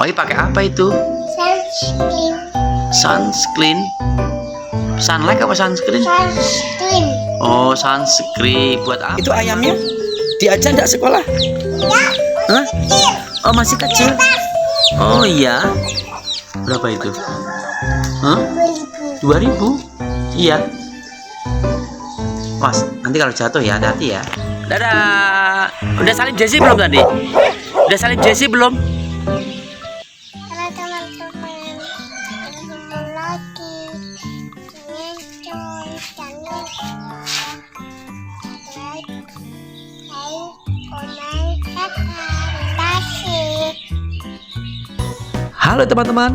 Oh, pakai apa itu? Sunscreen. Sunscreen. Sunlight apa sunscreen? Sunscreen. Oh, sunscreen buat apa? Itu ayamnya diajak enggak sekolah? Ya, Hah? kecil. Oh, masih kecil. Oh iya. Berapa itu? Hah? 2.000. Iya. Mas, nanti kalau jatuh ya hati-hati ya. Dadah. Udah salin Jessie belum tadi? Udah salin Jessie belum? Halo teman-teman, ketemu lagi dengan Joy. Jangan lupa like, komen, terima kasih. Halo teman-teman,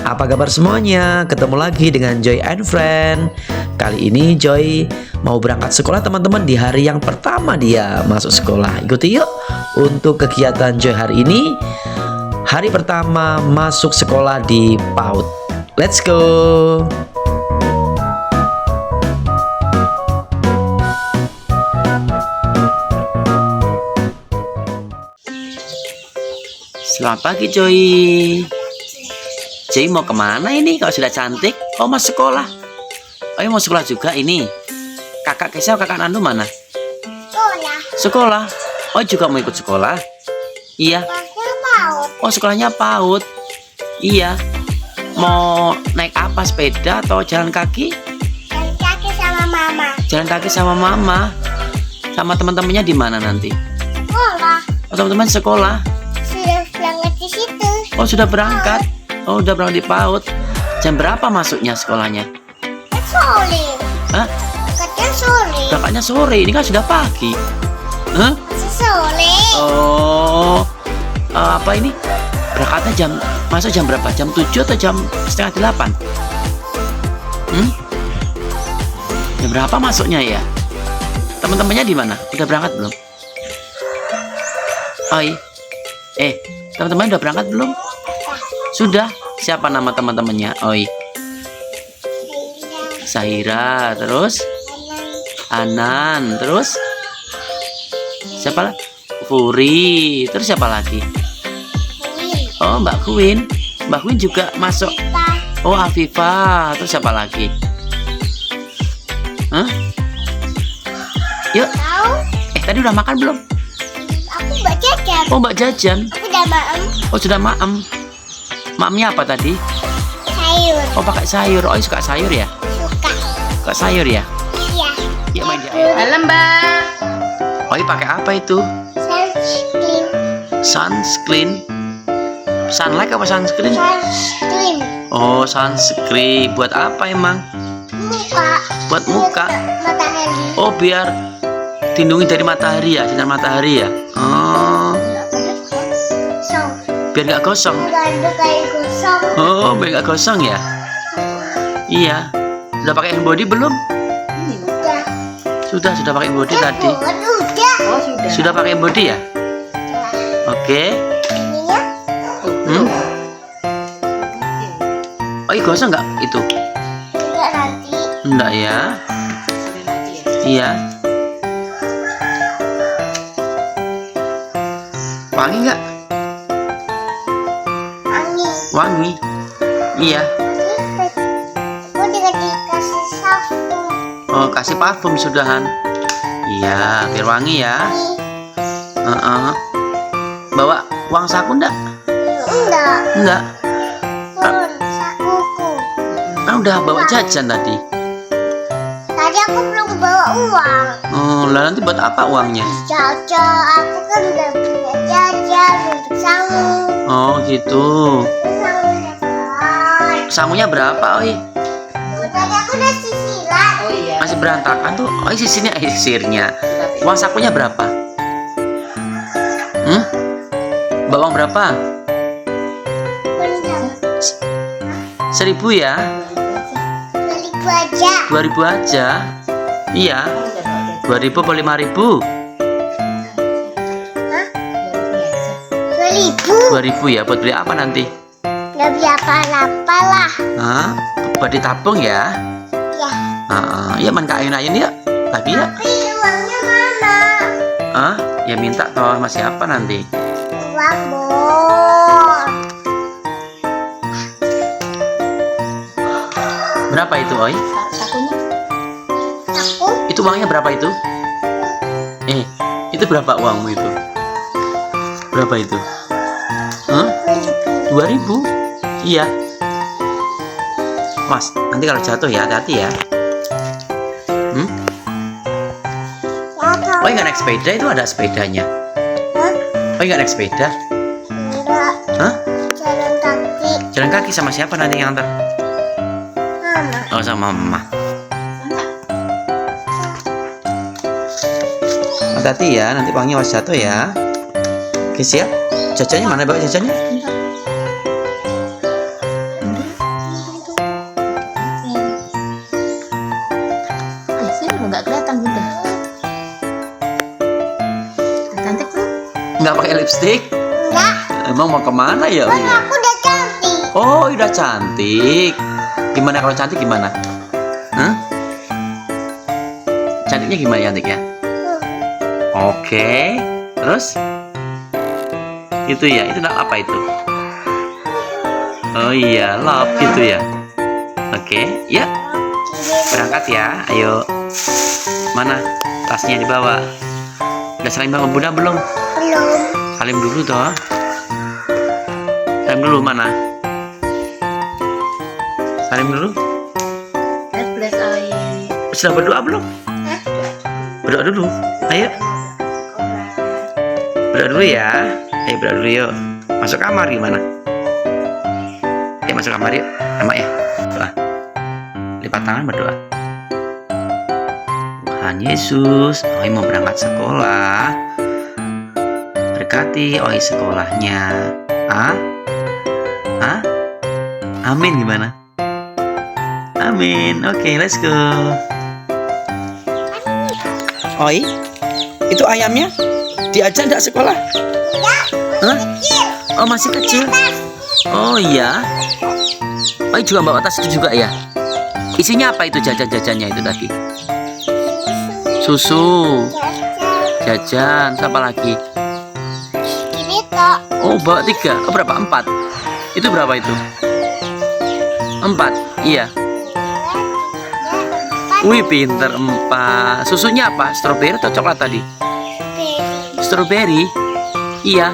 apa kabar semuanya? Ketemu lagi dengan Joy and Friend. Kali ini Joy mau berangkat sekolah teman-teman di hari yang pertama dia masuk sekolah. Ikuti yuk untuk kegiatan Joy hari ini. Hari pertama masuk sekolah di PAUD. Let's go. Selamat pagi Joy. Joy mau kemana ini kalau sudah cantik? Oh, mau sekolah. Oh, mau sekolah juga ini. Kakak Kesha, kakak Nandu mana? Sekolah. Sekolah. Oh, juga mau ikut sekolah? Iya. Sekolahnya PAUD. Oh, sekolahnya PAUD. Iya. Mau naik apa? Sepeda atau jalan kaki? Dan kaki sama mama. Jalan kaki sama mama. Sama teman-temannya di mana nanti? Sekolah. Oh, teman-teman sekolah. Sudah berangkat di situ. Oh, sudah berangkat. Oh, udah berangkat di PAUD. Jam berapa masuknya sekolahnya? Sore. Hah? Katanya sore. Berangkatnya sore. Ini kan sudah pagi. Hah? Masih sore. Oh, apa ini? Berangkatnya masuk jam berapa? Jam 7 atau jam setengah 8? Jam berapa masuknya ya? Teman-temannya di mana? Udah berangkat belum? Oi. Teman-teman udah berangkat belum? Sudah. Siapa nama teman-temannya? Oi. Sahira, terus Anan, terus siapa lagi? Furi, terus siapa lagi? Oh, Mbak Queen. Mbak Queen juga masuk. Oh, Afifah, terus siapa lagi? Hah? Yuk. Tahu? Tadi udah makan belum? Aku Mbak Jajan. Oh, Mbak Jajan. Aku udah maem. Oh, sudah maem. Maemnya apa tadi? Sayur. Oh, pakai sayur. Oh, suka sayur ya? Suka. Suka sayur ya? Iya. Yuk main di air. Halo Mbak. Oh, pakai apa itu? Sunscreen. Sunscreen. Sunlight apa sunscreen? Sunscreen. Oh, sunscreen. Buat apa emang? Muka. Buat muka. Matahari. Oh, biar dilindungi dari matahari ya, sinar matahari ya. Oh, So. biar nggak gosong. Ganda kayak gosong. Oh, biar nggak gosong ya. Iya. Sudah pakai hand body belum? Udah. Sudah pakai body tadi. Udah. Oh sudah. Sudah pakai body ya? Oke. Ininya Oh, ini gosong nggak itu? enggak nanti. Enggak ya? Iya. Wangi nggak? Angin. Wangi. Iya. Aku dikasih sapu. Oh, kasih parfum sudahan. Iya, biar wangi ya. Bawa uang saku enggak? Enggak. Enggak. Turun sakuku. Kan udah bawa jajan tadi. Tadi aku belum bawa uang. Oh, lah nanti buat apa uangnya? Jajan. Aku kan udah punya jajan untuk sangu. Oh, gitu. Sangunya kan. Sangunya berapa, Oi? Tadi aku udah sisiran. Oh iya. Masih berantakan tuh. Oi, sisirnya. Uang sakunya berapa? Bawa uang berapa? Bener. 1.000 ya? Beli aja. 2.000 aja. Iya. 2.000 atau 5.000? Hah? 2.000. 2.000 ya, buat beli apa nanti? Nggak beli apa-apa lah. Hah? Buat ditabung ya? Ya. Ya main ke ayun-ayun ya. Lagi ya? Tapi uangnya mana? Ya minta toh sama siapa nanti? Uang bor. Berapa itu, Oi? Satunya. Aku Itu uangnya berapa itu? Itu berapa uangmu itu? Berapa itu? Hah? 2.000? Iya. Mas, nanti kalau jatuh ya, hati-hati ya. tahu. Oi nggak naik sepeda, itu ada sepedanya. Hah? Oi nggak naik sepeda? Enggak. Hah? Jalan kaki. Jalan kaki sama siapa nanti yang antar? Mama. Oh, sama mama. Hati-hati ya, nanti uangnya mas jatuh ya. Oke, siap. Jajannya mana, bawa jajannya? Sini lo nggak kelihatan bunda. Cantik tuh. Nggak pakai lipstick? Enggak. Emang mau kemana ya? Kan Oi? aku udah cantik. Oh, udah cantik. Gimana kalau cantik gimana? Hah? Cantiknya gimana cantiknya? Oke. Terus? Itu ya, itu apa itu? Oh iya, love gitu ya. Oke, ya. Berangkat ya, ayo. Mana? Tasnya dibawa. Udah salim sama bunda belum? Belum. Salim dulu toh. Salim dulu mana? Salim dulu. God bless Oi. Sudah berdoa belum? Berdoa dulu. Ayo, berdoa dulu ya. Ayo berdoa dulu yuk. Masuk kamar gimana? Masuk kamar yuk. Sama ya. Doa. Lipat tangan berdoa. Tuhan Yesus, Oi mau berangkat sekolah. Berkati Oi sekolahnya. Amin gimana? Amin. Oke, let's go. Oi, itu ayamnya diajak enggak sekolah? Hah? Oh, masih kecil. Oh iya. Oi juga bawa tas itu juga ya? Isinya apa itu jajan-jajannya itu tadi? Susu, jajan, apa lagi? Ini toh. Oh, bawa 3. Oh, berapa? 4. Itu berapa itu? 4. Iya. Wih, pinter 4. Susunya apa? Stroberi atau coklat tadi? Stroberi? Iya.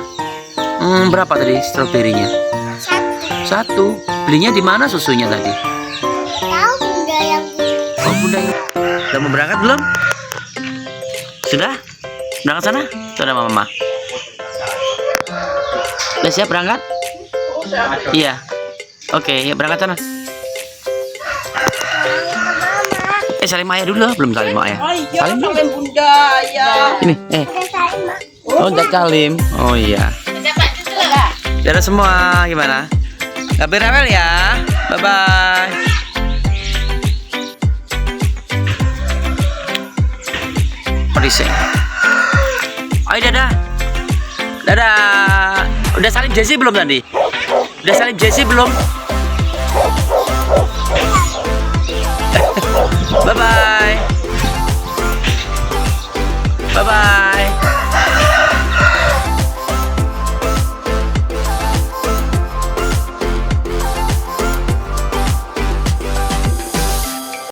Berapa tadi stroberinya? 1. Belinya di mana susunya tadi? Tahu bunda yang Oh, bunda yang... Udah mau berangkat belum? Sudah? Berangkat sana? Sudah mama. Udah siap berangkat? Iya. Oke, ya berangkat sana. Salim ayah dulu lah, belum salim ayah. Salim dulu. bunda ya. Ini, udah sama. oh udah salim. Oh iya. Dadah semua, gimana? Gak berewel ya. Bye bye. Perising. Ayo dadah. Dadah. Udah salim Jessie belum tadi? Udah salim Jessie belum? Bye bye.